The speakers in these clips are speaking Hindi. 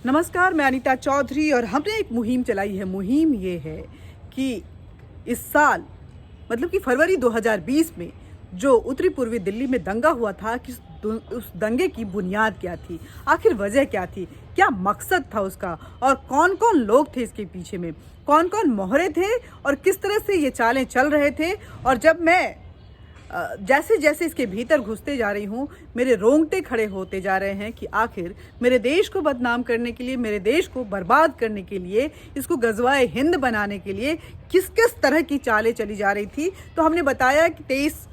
नमस्कार, मैं अनीता चौधरी और हमने एक मुहिम चलाई है। मुहिम ये है कि इस साल मतलब कि फरवरी 2020 में जो उत्तरी पूर्वी दिल्ली में दंगा हुआ था कि उस दंगे की बुनियाद क्या थी, आखिर वजह क्या थी, क्या मकसद था उसका और कौन कौन लोग थे इसके पीछे में, कौन कौन मोहरे थे और किस तरह से ये चालें चल रहे थे। और जब मैं जैसे जैसे इसके भीतर घुसते जा रही हूँ, मेरे रोंगटे खड़े होते जा रहे हैं कि आखिर मेरे देश को बदनाम करने के लिए, मेरे देश को बर्बाद करने के लिए, इसको गजवाए हिंद बनाने के लिए किस किस तरह की चालें चली जा रही थी। तो हमने बताया कि 23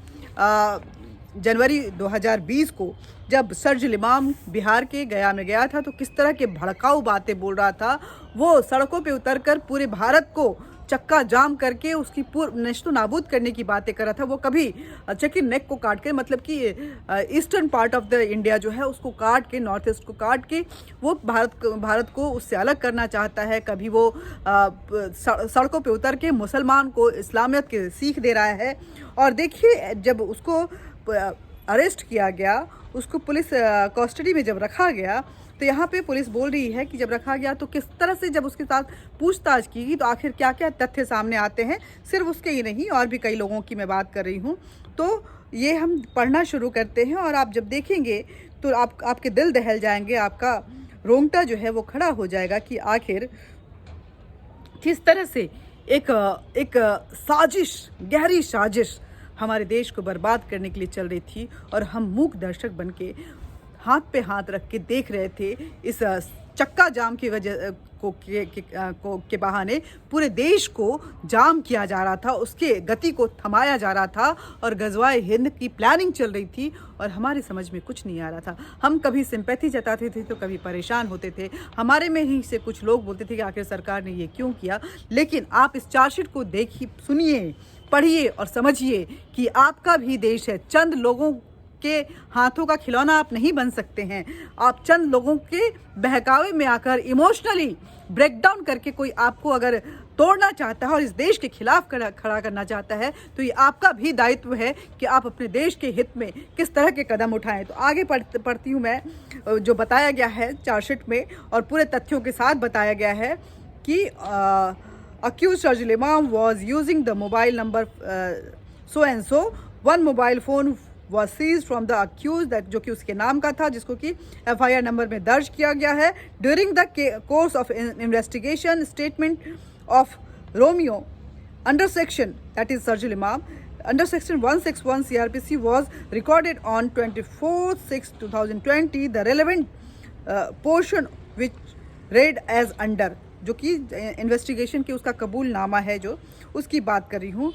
जनवरी 2020 को जब सर्जिल इमाम बिहार के गया में गया था तो किस तरह के भड़काऊ बातें बोल रहा था। वो सड़कों पे उतरकर पूरे भारत को चक्का जाम करके उसकी नष्टो नाबूद करने की बातें कर रहा था। वो कभी चिकन नेक को काट के, मतलब कि eastern part of the India जो है उसको काट के, नॉर्थ ईस्ट को काट के वो भारत को उससे अलग करना चाहता है। कभी वो सड़कों पे उतर के मुसलमान को इस्लामियत के सीख दे रहा है। और देखिए, जब उसको अरेस्ट किया गया, उसको पुलिस कस्टडी में जब रखा गया, तो यहाँ पे पुलिस बोल रही है कि जब रखा गया तो किस तरह से जब उसके साथ पूछताछ की गई तो आखिर क्या क्या तथ्य सामने आते हैं। सिर्फ उसके ही नहीं, और भी कई लोगों की मैं बात कर रही हूँ। तो ये हम पढ़ना शुरू करते हैं और आप जब देखेंगे तो आपके दिल दहल जाएंगे, आपका रोंगटा जो है वो खड़ा हो जाएगा कि आखिर किस तरह से एक साजिश, गहरी साजिश हमारे देश को बर्बाद करने के लिए चल रही थी। और हम मूक दर्शक बन के हाथ पे हाथ रख के देख रहे थे। इस चक्का जाम की वजह के बहाने पूरे देश को जाम किया जा रहा था, उसके गति को थमाया जा रहा था और गजवाए हिंद की प्लानिंग चल रही थी। और हमारे समझ में कुछ नहीं आ रहा था। हम कभी सिंपैथी जताते थे तो कभी परेशान होते थे। हमारे में ही से कुछ लोग बोलते थे कि आखिर सरकार ने ये क्यों किया। लेकिन आप इस चार्जशीट को देखिए, सुनिए, पढ़िए और समझिए कि आपका भी देश है। चंद लोगों के हाथों का खिलौना आप नहीं बन सकते हैं। आप चंद लोगों के बहकावे में आकर इमोशनली ब्रेकडाउन करके कोई आपको अगर तोड़ना चाहता है और इस देश के खिलाफ खड़ा करना चाहता है तो ये आपका भी दायित्व है कि आप अपने देश के हित में किस तरह के कदम उठाएं। तो आगे पढ़ती हूँ मैं, जो बताया गया है चार्जशीट में और पूरे तथ्यों के साथ बताया गया है कि accused Shahzil Imam was using the mobile number so and so. One mobile phone was seized from the accused, that जो कि उसके नाम का था, जिसको कि FIR नंबर में दर्ज किया गया है। During the course of investigation, statement of Romeo under section, that is Shahzil Imam, under section 161 CRPC was recorded on 24/6/2020. The relevant portion which read as under, जो कि इन्वेस्टिगेशन की उसका कबूलनामा है, जो उसकी बात कर रही हूँ।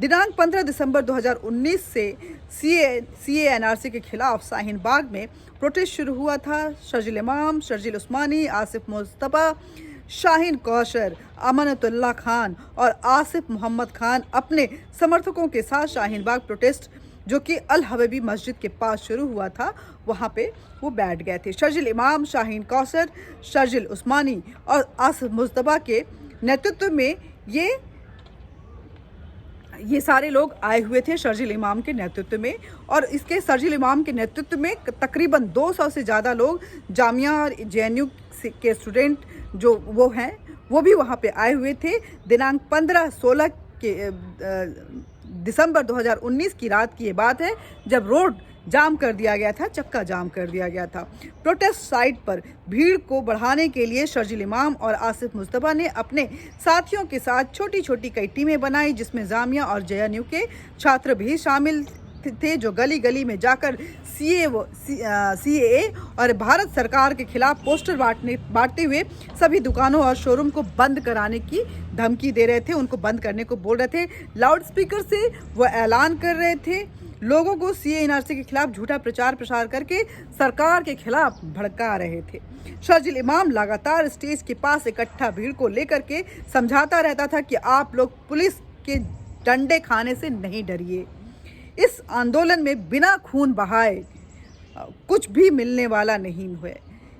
दिनांक 15 दिसंबर 2019 से CANRC के खिलाफ शाहीन बाग में प्रोटेस्ट शुरू हुआ था। शर्जिल इमाम, शर्जिल उस्मानी, आसिफ मुस्तफ़ा, शाहीन कौशर, अमानतुल्लाह खान और आसिफ मोहम्मद खान अपने समर्थकों के साथ शाहीन बाग प्रोटेस्ट, जो कि अल हबीबी मस्जिद के पास शुरू हुआ था, वहाँ पे वो बैठ गए थे। शर्जिल इमाम, शाहीन कौसर, शर्जिल उस्मानी और आसिफ मुस्तफ़ा के नेतृत्व में ये सारे लोग आए हुए थे शर्जिल इमाम के नेतृत्व में। और इसके शर्जिल इमाम के नेतृत्व में तकरीबन 200 से ज़्यादा लोग जामिया और JNU के स्टूडेंट जो वो हैं, वो भी वहाँ पे आए हुए थे। दिनांक 15-16 के दिसंबर 2019 की रात की ये बात है, जब रोड जाम कर दिया गया था, चक्का जाम कर दिया गया था। प्रोटेस्ट साइट पर भीड़ को बढ़ाने के लिए शर्जिल इमाम और आसिफ मुस्तफ़ा ने अपने साथियों के साथ छोटी छोटी कई टीमें बनाई, जिसमें जामिया और JNU के छात्र भी शामिल थे, जो गली गली में जाकर CAA और भारत सरकार के खिलाफ पोस्टर बांटते हुए सभी दुकानों और शोरूम को बंद कराने की धमकी दे रहे थे, उनको बंद करने को बोल रहे थे। लाउड स्पीकर से वो ऐलान कर रहे थे, लोगों को CANRC के खिलाफ झूठा प्रचार प्रसार करके सरकार के खिलाफ भड़का रहे थे। शर्जिल इमाम लगातार स्टेज के पास इकट्ठा भीड़ को लेकर के समझाता रहता था कि आप लोग पुलिस के डंडे खाने से नहीं डरिए। इस आंदोलन में बिना खून बहाए कुछ भी मिलने वाला नहीं है।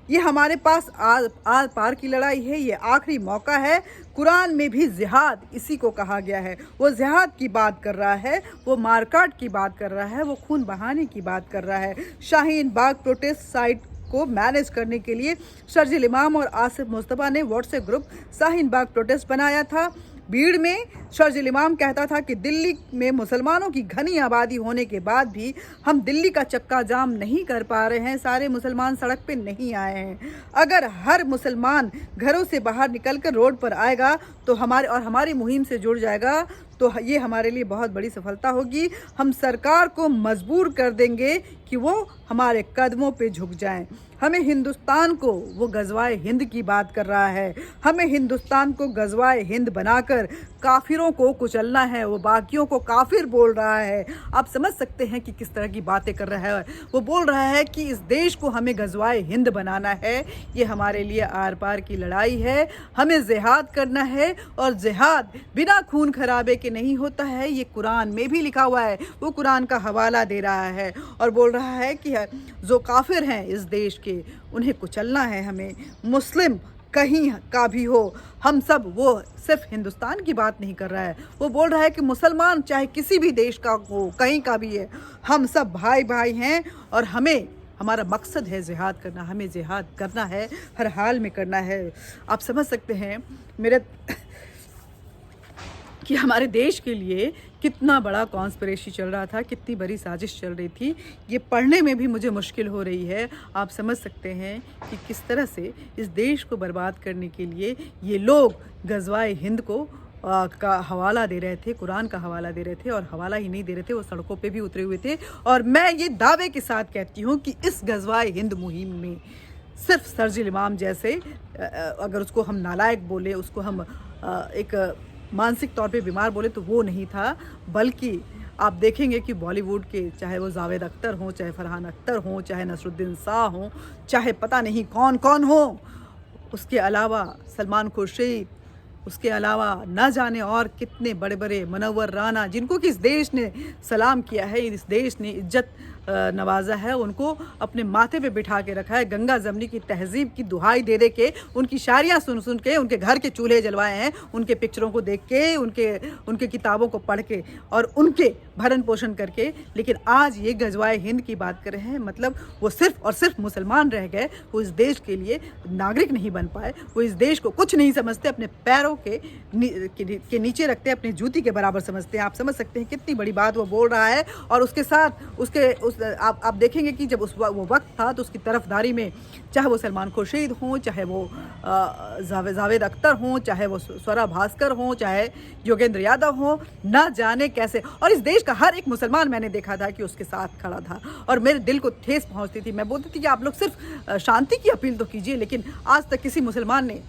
ये हमारे पास आर पार की लड़ाई है, ये आखिरी मौका है। कुरान में भी जिहाद इसी को कहा गया है। वो जिहाद की बात कर रहा है, वो मारकाट की बात कर रहा है, वो खून बहाने की बात कर रहा है। शाहीन बाग प्रोटेस्ट साइट को मैनेज करने के लिए शर्जील इमाम और आसिफ मुस्तफ़ा ने WhatsApp group Shaheen Bagh protest बनाया था। भीड़ में शर्जील इमाम कहता था कि दिल्ली में मुसलमानों की घनी आबादी होने के बाद भी हम दिल्ली का चक्का जाम नहीं कर पा रहे हैं, सारे मुसलमान सड़क पे नहीं आए हैं। अगर हर मुसलमान घरों से बाहर निकलकर रोड पर आएगा तो हमारी मुहिम से जुड़ जाएगा तो ये हमारे लिए बहुत बड़ी सफलता होगी। हम सरकार को मजबूर कर देंगे कि वो हमारे कदमों पे झुक जाएं। हमें हिंदुस्तान को, वो गज़वाए हिंद की बात कर रहा है, हमें हिंदुस्तान को गज़वाए हिंद बनाकर काफिरों को कुचलना है। वो बाकियों को काफिर बोल रहा है। आप समझ सकते हैं कि किस तरह की बातें कर रहा है। वो बोल रहा है कि इस देश को हमें गज़वाए हिंद बनाना है। ये हमारे लिए आर पार की लड़ाई है। हमें जिहाद करना है और जिहाद बिना खून खराबे के नहीं होता है। ये कुरान में भी लिखा हुआ है। वो कुरान का हवाला दे रहा है और बोल रहा है कि जो काफिर हैं इस देश के, उन्हें कुचलना है हमें। मुस्लिम कहीं का भी हो, हम सब, वो सिर्फ हिंदुस्तान की बात नहीं कर रहा है। वो बोल रहा है कि मुसलमान चाहे किसी भी देश का हो, कहीं का भी है, हम सब भाई भाई हैं और हमारा मकसद है जिहाद करना। हमें जिहाद करना है, हर हाल में करना है। आप समझ सकते हैं कि हमारे देश के लिए कितना बड़ा कॉन्स्पिरेसी चल रहा था, कितनी बड़ी साजिश चल रही थी। ये पढ़ने में भी मुझे मुश्किल हो रही है। आप समझ सकते हैं कि किस तरह से इस देश को बर्बाद करने के लिए ये लोग गज़वाए हिंद को का हवाला दे रहे थे, कुरान का हवाला दे रहे थे। और हवाला ही नहीं दे रहे थे, वो सड़कों पे भी उतरे हुए थे। और मैं ये दावे के साथ कहती हूँ कि इस गज़वाए हिंद मुहिम में सिर्फ शर्जील इमाम जैसे, अगर उसको हम नालायक बोले, उसको हम एक मानसिक तौर पे बीमार बोले तो वो नहीं था, बल्कि आप देखेंगे कि बॉलीवुड के, चाहे वो जावेद अख्तर हों, चाहे फरहान अख्तर हों, चाहे नसरुद्दीन शाह हों, चाहे पता नहीं कौन कौन हो, उसके अलावा सलमान खुर्शीद, उसके अलावा न जाने और कितने बड़े बड़े, मुनव्वर राना, जिनको कि इस देश ने सलाम किया है, इस देश ने इज्जत नवाजा है, उनको अपने माथे पे बिठा के रखा है। गंगा जमनी की तहजीब की दुहाई दे दे के, उनकी शायरियाँ सुन सुन के उनके घर के चूल्हे जलवाए हैं, उनके पिक्चरों को देख के, उनके किताबों को पढ़ के और उनके भरण पोषण करके। लेकिन आज ये गज़वाए हिंद की बात कर रहे हैं। मतलब वो सिर्फ और सिर्फ मुसलमान रह गए, वो इस देश के लिए नागरिक नहीं बन पाए, वो इस देश को कुछ नहीं समझते, अपने पैरों के नीचे रखते हैं, अपनी जूती के बराबर समझते हैं। आप समझ सकते हैं कितनी बड़ी बात वो बोल रहा है। और उसके साथ आप देखेंगे कि जब वो वक्त था तो उसकी तरफदारी में, चाहे वो सलमान खुर्शीद हों, चाहे वो जावेद अख्तर हों, चाहे वो स्वरा भास्कर हों, चाहे योगेंद्र यादव हों, ना जाने कैसे। और इस देश का हर एक मुसलमान मैंने देखा था कि उसके साथ खड़ा था और मेरे दिल को ठेस पहुंचती थी। मैं बोलती थी कि आप लोग सिर्फ शांति की अपील तो कीजिए, लेकिन आज तक किसी मुसलमान ने,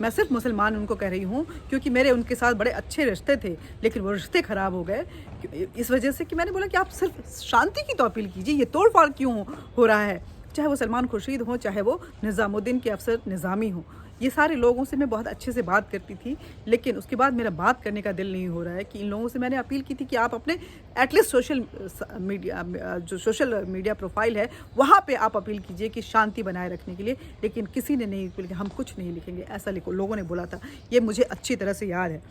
मैं सिर्फ मुसलमान उनको कह रही हूँ क्योंकि मेरे उनके साथ बड़े अच्छे रिश्ते थे, लेकिन वो रिश्ते ख़राब हो गए इस वजह से कि मैंने बोला कि आप सिर्फ शांति की तो अपील कीजिए, ये तोड़ फाड़ क्यों हो रहा है। चाहे वो सलमान खुर्शीद हो, चाहे वो निज़ामुद्दीन के अफसर निज़ामी हो, ये सारे लोगों से मैं बहुत अच्छे से बात करती थी, लेकिन उसके बाद मेरा बात करने का दिल नहीं हो रहा है। कि इन लोगों से मैंने अपील की थी कि आप अपने एटलीस्ट सोशल मीडिया प्रोफाइल है, वहाँ पे आप अपील कीजिए कि शांति बनाए रखने के लिए, लेकिन किसी ने नहीं बोला कि हम कुछ नहीं लिखेंगे, ऐसा लोगों ने बोला था। ये मुझे अच्छी तरह से याद है।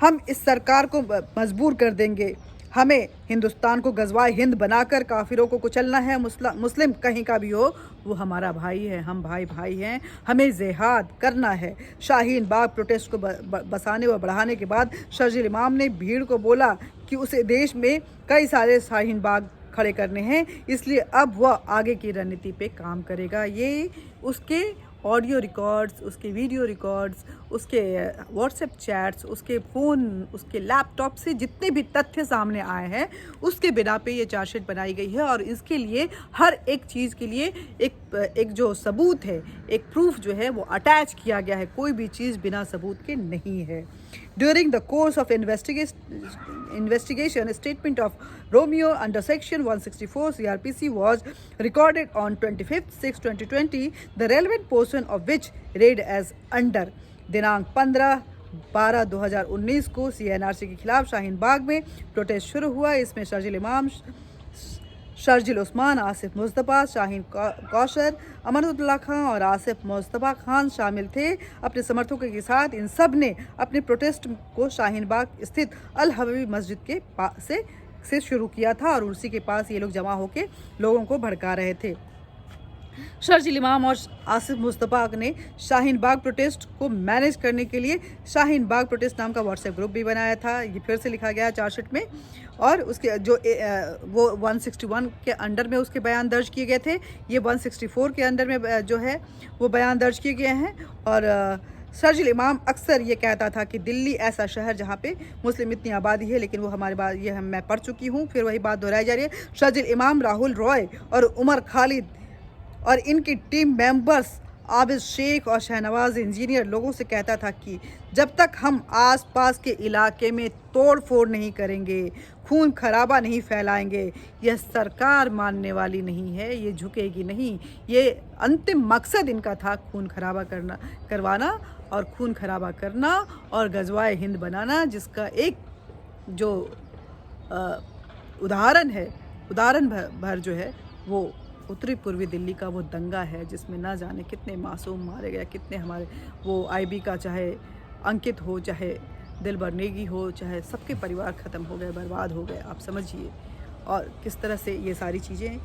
हम इस सरकार को मजबूर कर देंगे, हमें हिंदुस्तान को गज़वाए हिंद बनाकर काफिरों को कुचलना है। मुस्लिम कहीं का भी हो, वो हमारा भाई है, हम भाई भाई हैं, हमें जिहाद करना है। शाहीन बाग प्रोटेस्ट को बसाने व बढ़ाने के बाद शर्जील इमाम ने भीड़ को बोला कि उसे देश में कई सारे शाहीन बाग खड़े करने हैं, इसलिए अब वह आगे की रणनीति पे काम करेगा। ये उसके ऑडियो रिकॉर्ड्स, उसके वीडियो रिकॉर्ड्स, उसके व्हाट्सएप चैट्स, उसके फ़ोन, उसके लैपटॉप से जितने भी तथ्य सामने आए हैं, उसके बिना पे ये चार्जशीट बनाई गई है। और इसके लिए हर एक चीज़ के लिए एक जो सबूत है, एक प्रूफ जो है वो अटैच किया गया है। कोई भी चीज़ बिना सबूत के नहीं है। During the course of investigation, a statement of Romeo under Section 164 CRPC was recorded on 25/6/2020, the relevant portion of which read as under. दिनांक 15/12/2019 को CNRC के खिलाफ शाहीन बाग में प्रोटेस्ट शुरू हुआ। इसमें शर्जील इमाम, शर्जील उस्मान, आसिफ मुस्तफ़ा, शाहीन कौशर, अमरुल्लाह खान और आसिफ मुस्तफ़ा खान शामिल थे। अपने समर्थकों के साथ इन सब ने अपने प्रोटेस्ट को शाहीन बाग स्थित अल हबीबी मस्जिद के पास से शुरू किया था और उसी के पास ये लोग जमा होकर लोगों को भड़का रहे थे। शर्जील इमाम और आसिफ मुस्तफ़ा ने शाहीन बाग प्रोटेस्ट को मैनेज करने के लिए शाहीन बाग प्रोटेस्ट नाम का व्हाट्सएप ग्रुप भी बनाया था। ये फिर से लिखा गया चार्जशीट में, और उसके जो वो 161 के अंडर में उसके बयान दर्ज किए गए थे, ये 164 के अंडर में जो है वो बयान दर्ज किए गए हैं। और शर्जील इमाम अक्सर ये कहता था कि दिल्ली ऐसा शहर जहाँ पे मुस्लिम इतनी आबादी है, लेकिन वो हमारे बात ये मैं पढ़ चुकी हूँ, फिर वही बात दोहराई जा रही है। शर्जील इमाम, राहुल रॉय और उमर खालिद और इनकी टीम मेंबर्स आबिद शेख और शहनवाज इंजीनियर लोगों से कहता था कि जब तक हम आसपास के इलाके में तोड़ फोड़ नहीं करेंगे, खून खराबा नहीं फैलाएंगे, यह सरकार मानने वाली नहीं है, ये झुकेगी नहीं। ये अंतिम मकसद इनका था खून खराबा करवाना और खून खराबा करना और गजवाए हिंद बनाना, जिसका एक जो उदाहरण भर जो है वो उत्तरी पूर्वी दिल्ली का वो दंगा है, जिसमें ना जाने कितने मासूम मारे गए, कितने हमारे वो आईबी का चाहे अंकित हो, चाहे दिलबर नेगी हो, चाहे सबके परिवार ख़त्म हो गए, बर्बाद हो गए, आप समझिए। और किस तरह से ये सारी चीज़ें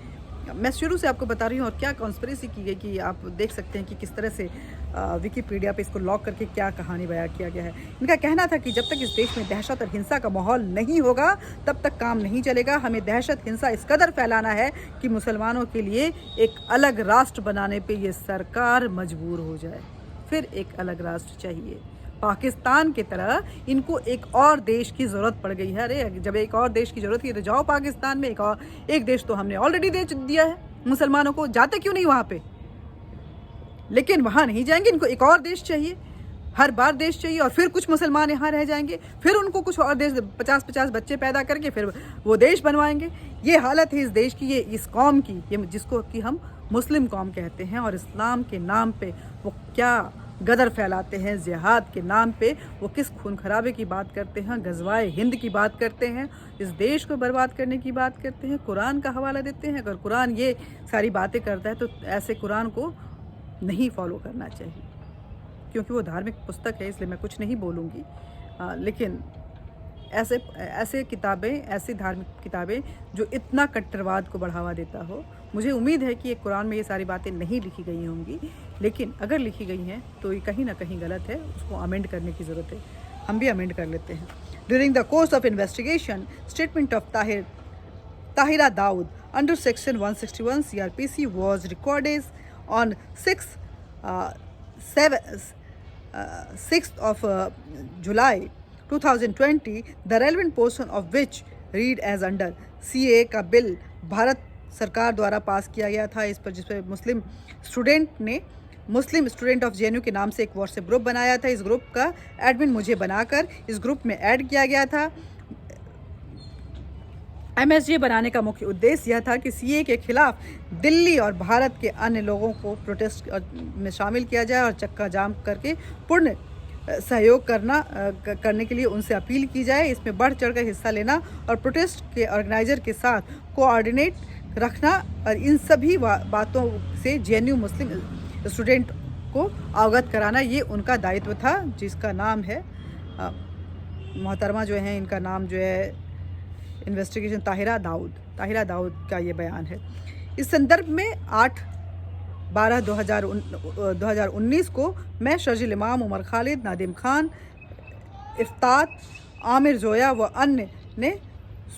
मैं शुरू से आपको बता रही हूँ, और क्या कॉन्स्पिरेसी की गई कि आप देख सकते हैं कि किस तरह से विकिपीडिया पे इसको लॉक करके क्या कहानी बयां किया गया है। इनका कहना था कि जब तक इस देश में दहशत और हिंसा का माहौल नहीं होगा तब तक काम नहीं चलेगा। हमें दहशत हिंसा इस कदर फैलाना है कि मुसलमानों के लिए एक अलग राष्ट्र बनाने पे ये सरकार मजबूर हो जाए। फिर एक अलग राष्ट्र चाहिए, पाकिस्तान की तरह इनको एक और देश की ज़रूरत पड़ गई है। अरे जब एक और देश की ज़रूरत है तो जाओ पाकिस्तान में, एक देश तो हमने ऑलरेडी दे दिया है मुसलमानों को, जाते क्यों नहीं वहाँ पे? लेकिन वहाँ नहीं जाएंगे, इनको एक और देश चाहिए, हर बार देश चाहिए, और फिर कुछ मुसलमान यहाँ रह जाएंगे, फिर उनको कुछ और देश 50-50 बच्चे पैदा करके फिर वो देश बनवाएंगे। ये हालत है इस देश की, ये इस कौम की, ये जिसको कि हम मुस्लिम कौम कहते हैं। और इस्लाम के नाम पे वो क्या गदर फैलाते हैं, जिहाद के नाम पे वो किस खून खराबे की बात करते हैं, गजवाए हिंद की बात करते हैं, इस देश को बर्बाद करने की बात करते हैं, कुरान का हवाला देते हैं। अगर कुरान ये सारी बातें करता है तो ऐसे कुरान को नहीं फॉलो करना चाहिए, क्योंकि वो धार्मिक पुस्तक है, इसलिए मैं कुछ नहीं बोलूँगी। लेकिन ऐसे किताबें, ऐसी धार्मिक किताबें जो इतना कट्टरवाद को बढ़ावा देता हो, मुझे उम्मीद है कि ये कुरान में ये सारी बातें नहीं लिखी गई होंगी, लेकिन अगर लिखी गई हैं तो ये कहीं ना कहीं गलत है, उसको अमेंड करने की ज़रूरत है। हम भी अमेंड कर लेते हैं। During the course of investigation, statement of Tahira Dawood under section 161 CRPC was recorded on 6th of July 2020, the relevant portion of which read as under CA का बिल भारत सरकार द्वारा पास किया गया था। इस पर जिस पर मुस्लिम स्टूडेंट ऑफ JNU के नाम से एक व्हाट्सएप ग्रुप बनाया था। इस ग्रुप का एडमिन मुझे बनाकर इस ग्रुप में ऐड किया गया था। MSJ बनाने का मुख्य उद्देश्य यह था कि CA के खिलाफ दिल्ली और भारत के अन्य लोगों को प्रोटेस्ट में शामिल किया जाए और चक्का जाम करके पूर्ण सहयोग करने के लिए उनसे अपील की जाए। इसमें बढ़ चढ़कर हिस्सा लेना और प्रोटेस्ट के ऑर्गेनाइजर के साथ कोऑर्डिनेट रखना और इन सभी बातों से JNU मुस्लिम स्टूडेंट को अवगत कराना, ये उनका दायित्व था, जिसका नाम है मोहतरमा जो है, इनका नाम जो है इन्वेस्टिगेशन ताहिरा दाऊद का ये बयान है। इस संदर्भ में 8/12/2019 को मैं शर्जील इमाम, उमर खालिद, नादिम खान, इफ्तात, आमिर जोया व अन्य ने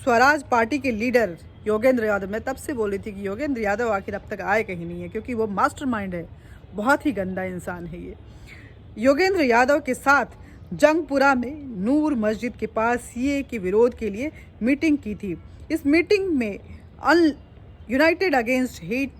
स्वराज पार्टी के लीडर योगेंद्र यादव, मैं तब से बोल रही थी कि योगेंद्र यादव आखिर अब तक आए कहीं नहीं है, क्योंकि वो मास्टरमाइंड है, बहुत ही गंदा इंसान है ये। योगेंद्र यादव के साथ जंगपुरा में नूर मस्जिद के पास CA के विरोध के लिए मीटिंग की थी। इस मीटिंग में यूनाइटेड अगेंस्ट हेट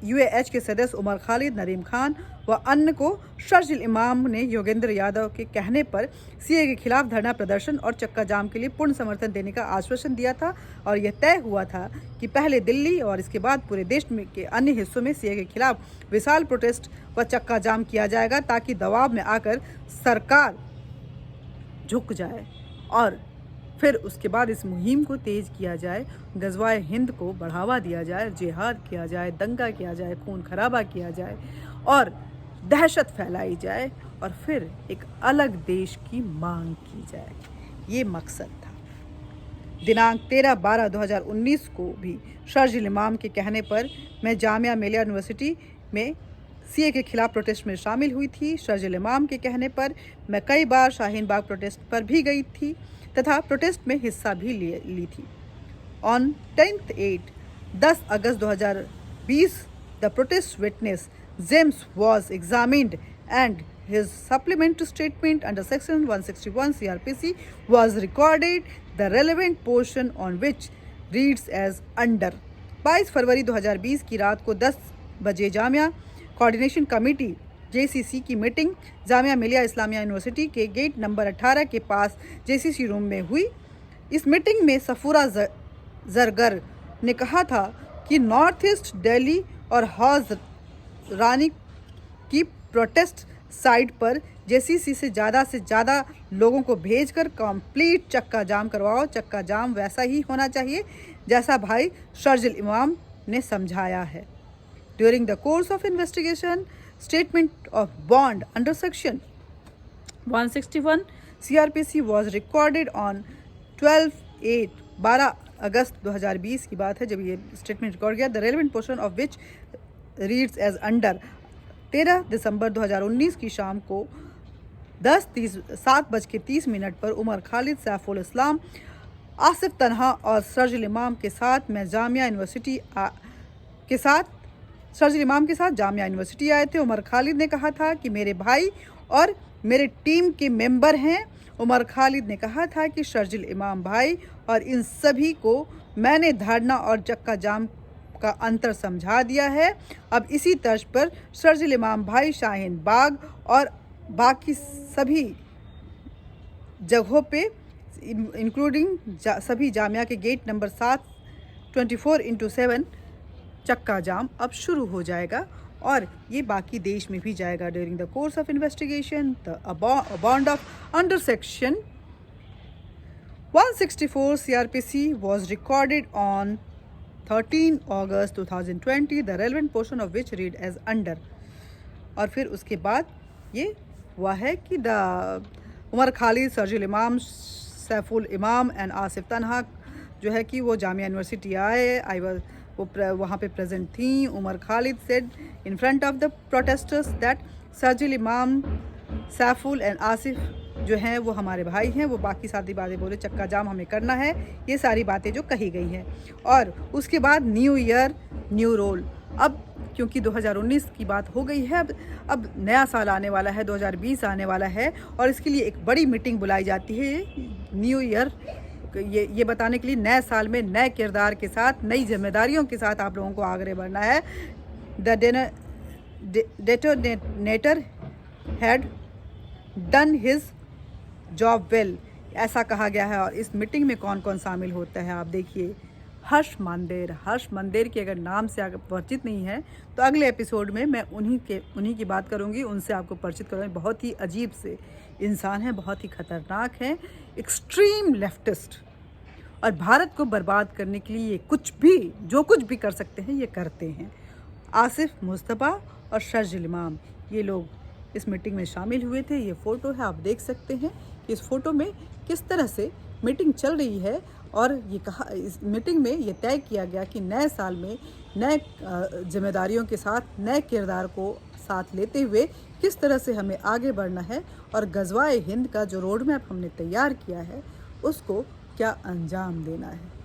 UAH के सदस्य उमर खालिद, नरीम खान व अन्य को शर्जील इमाम ने योगेंद्र यादव के कहने पर CA के खिलाफ धरना प्रदर्शन और चक्का जाम के लिए पूर्ण समर्थन देने का आश्वासन दिया था। और यह तय हुआ था कि पहले दिल्ली और इसके बाद पूरे देश में के अन्य हिस्सों में CA के खिलाफ विशाल प्रोटेस्ट व चक्का जाम किया जाएगा, ताकि दबाव में आकर सरकार झुक जाए और फिर उसके बाद इस मुहिम को तेज़ किया जाए, गजवाए हिंद को बढ़ावा दिया जाए, जिहाद किया जाए, दंगा किया जाए, खून खराबा किया जाए और दहशत फैलाई जाए और फिर एक अलग देश की मांग की जाए। ये मकसद था। दिनांक 13/12/2019 को भी शर्जिल इमाम के कहने पर मैं जामिया मिलिया यूनिवर्सिटी में सीए के खिलाफ प्रोटेस्ट में शामिल हुई थी। शर्जिल इमाम के कहने पर मैं कई बार शाहीन बाग प्रोटेस्ट पर भी गई थी तथा प्रोटेस्ट में हिस्सा भी ली थी। On 10 August 2020 the protest witness James was examined and his supplementary statement under section 161 CRPC was recorded, the relevant portion on which reads as under। 22 फरवरी 2020 की रात को 10 बजे जामिया कोऑर्डिनेशन कमेटी JCC की मीटिंग जामिया मिलिया इस्लामिया यूनिवर्सिटी के गेट नंबर 18 के पास JCC रूम में हुई। इस मीटिंग में सफूरा जरगर ने कहा था कि नॉर्थ ईस्ट दिल्ली और हौज रानी की प्रोटेस्ट साइट पर JCC से ज़्यादा लोगों को भेजकर कंप्लीट चक्का जाम करवाओ। चक्का जाम वैसा ही होना चाहिए जैसा भाई शर्जिल इमाम ने समझाया है। During the course of investigation statement of bond under section 161 CRPC was recorded on 12 अगस्त 2020 की बात है जब ये स्टेटमेंट रिकॉर्ड किया। The relevant portion of which reads as under. 13 दिसंबर 2019 की शाम को 7:30 पर उमर खालिद, सैफुल इस्लाम, आसिफ तन्हा और शर्जिल इमाम के साथ मैं जामिया यूनिवर्सिटी जामिया यूनिवर्सिटी आए थे। उमर खालिद ने कहा था कि मेरे भाई और मेरे टीम के मेंबर हैं। उमर खालिद ने कहा था कि शर्जिल इमाम भाई और इन सभी को मैंने धरना और चक्का जाम का अंतर समझा दिया है। अब इसी तर्ज पर शर्जिल इमाम भाई शाहीन बाग और बाकी सभी जगहों पे इंक्लूडिंग सभी जामिया के गेट नंबर 7 24/7 चक्का जाम अब शुरू हो जाएगा और ये बाकी देश में भी जाएगा। During the course of investigation the bond of under section 164 CRPC was recorded on 13 August 2020, the relevant portion of which read as under। और फिर उसके बाद ये हुआ है कि उमर खालिद, शर्जिल इमाम, सैफुल इमाम एंड आसिफ तन्हा जो है कि वो जामिया यूनिवर्सिटी आए। वो वहाँ पे प्रेजेंट थी। Umar Khalid said in front of the protesters that Sharjeel Imam, Saiful and Asif जो हैं वो हमारे भाई हैं। वो बाकी सारी बातें बोले, चक्का जाम हमें करना है, ये सारी बातें जो कही गई हैं। और उसके बाद न्यू ईयर न्यू रोल। अब क्योंकि 2019 की बात हो गई है, अब नया साल आने वाला है, 2020 आने वाला है और इसके लिए एक बड़ी मीटिंग बुलाई जाती है न्यू ईयर ये बताने के लिए नए साल में नए किरदार के साथ, नई जिम्मेदारियों के साथ आप लोगों को आगे बढ़ना है। The detonator had done his job well, ऐसा कहा गया है। और इस मीटिंग में कौन कौन शामिल होता है आप देखिए। हर्ष मंदेर के अगर नाम से अगर परिचित नहीं है तो अगले एपिसोड में मैं उन्हीं की बात करूंगी, उनसे आपको परिचित करूँगी। बहुत ही अजीब से इंसान हैं, बहुत ही खतरनाक हैं, एक्सट्रीम लेफ्टिस्ट और भारत को बर्बाद करने के लिए जो कुछ भी कर सकते हैं ये करते हैं। आसिफ मुस्तफ़ा और शर्जिल इमाम ये लोग इस मीटिंग में शामिल हुए थे। ये फ़ोटो है, आप देख सकते हैं कि इस फ़ोटो में किस तरह से मीटिंग चल रही है। और ये कहा इस मीटिंग में ये तय किया गया कि नए साल में नए जिम्मेदारियों के साथ नए किरदार को साथ लेते हुए किस तरह से हमें आगे बढ़ना है और गज़वाए हिंद का जो रोड मैप हमने तैयार किया है उसको क्या अंजाम देना है।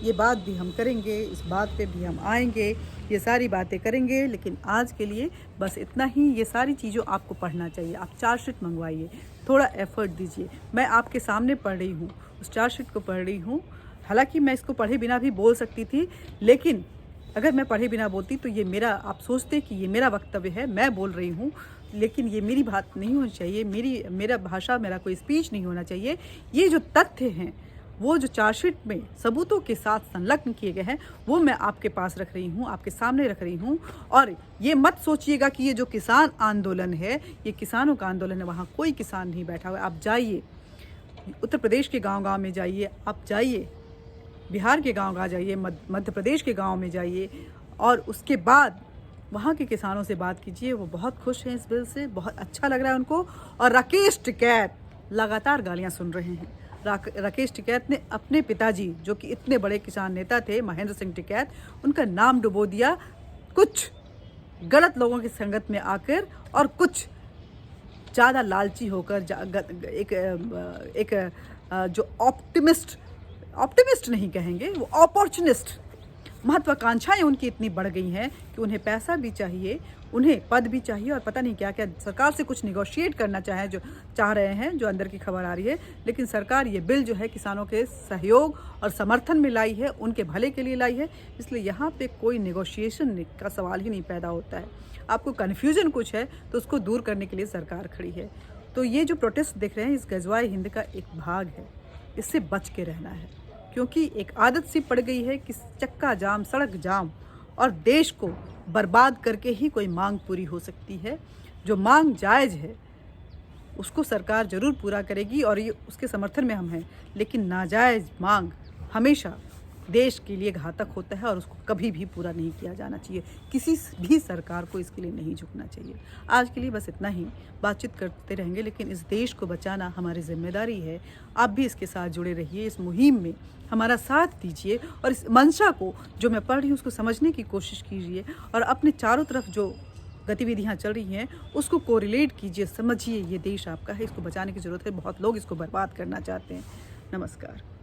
ये बात भी हम करेंगे, इस बात पे भी हम आएंगे, ये सारी बातें करेंगे। लेकिन आज के लिए बस इतना ही। ये सारी चीज़ों आपको पढ़ना चाहिए। आप चार्जशीट मंगवाइए, थोड़ा एफर्ट दीजिए। मैं आपके सामने पढ़ रही हूँ, उस चार्जशीट को पढ़ रही हूँ। हालांकि मैं इसको पढ़े बिना भी बोल सकती थी, लेकिन अगर मैं पढ़े बिना बोलती तो ये मेरा, आप सोचते कि ये मेरा वक्तव्य है, मैं बोल रही हूँ, लेकिन ये मेरी बात नहीं होनी चाहिए, मेरा भाषा, मेरा कोई स्पीच नहीं होना चाहिए। ये जो तथ्य हैं वो जो चार्जशीट में सबूतों के साथ संलग्न किए गए हैं वो मैं आपके पास रख रही हूँ, आपके सामने रख रही हूँ। और ये मत सोचिएगा कि ये जो किसान आंदोलन है ये किसानों का आंदोलन है, वहाँ कोई किसान नहीं बैठा हुआ है। आप जाइए उत्तर प्रदेश के गांव-गांव में जाइए, आप जाइए बिहार के गांव जाइए, मध्य प्रदेश के गांव में जाइए और उसके बाद वहाँ के किसानों से बात कीजिए। वो बहुत खुश हैं इस बिल से, बहुत अच्छा लग रहा है उनको। और राकेश टिकैत लगातार गालियाँ सुन रहे हैं। राकेश टिकैत ने अपने पिताजी, जो कि इतने बड़े किसान नेता थे, महेंद्र सिंह टिकैत, उनका नाम डुबो दिया कुछ गलत लोगों की संगत में आकर और कुछ ज़्यादा लालची होकर जो ऑप्टिमिस्ट नहीं कहेंगे, वो अपॉर्चुनिस्ट, महत्वाकांक्षाएं उनकी इतनी बढ़ गई हैं कि उन्हें पैसा भी चाहिए, उन्हें पद भी चाहिए और पता नहीं क्या क्या सरकार से कुछ निगोशिएट करना चाह रहे हैं, जो अंदर की खबर आ रही है। लेकिन सरकार ये बिल जो है किसानों के सहयोग और समर्थन में लाई है, उनके भले के लिए लाई है, इसलिए यहाँ पे कोई निगोशिएशन का सवाल ही नहीं पैदा होता है। आपको कन्फ्यूजन कुछ है तो उसको दूर करने के लिए सरकार खड़ी है। तो ये जो प्रोटेस्ट देख रहे हैं, इस गजवाए हिंद का एक भाग है, इससे बच के रहना है, क्योंकि एक आदत सी पड़ गई है कि चक्का जाम, सड़क जाम और देश को बर्बाद करके ही कोई मांग पूरी हो सकती है। जो मांग जायज़ है उसको सरकार ज़रूर पूरा करेगी और ये उसके समर्थन में हम हैं, लेकिन नाजायज़ मांग हमेशा देश के लिए घातक होता है और उसको कभी भी पूरा नहीं किया जाना चाहिए। किसी भी सरकार को इसके लिए नहीं झुकना चाहिए। आज के लिए बस इतना ही, बातचीत करते रहेंगे, लेकिन इस देश को बचाना हमारी जिम्मेदारी है। आप भी इसके साथ जुड़े रहिए, इस मुहिम में हमारा साथ दीजिए और इस मंशा को जो मैं पढ़ रही हूँ उसको समझने की कोशिश कीजिए और अपने चारों तरफ जो गतिविधियाँ चल रही हैं उसको कोरिलेट कीजिए, समझिए ये देश आपका है, इसको बचाने की ज़रूरत है। बहुत लोग इसको बर्बाद करना चाहते हैं। नमस्कार।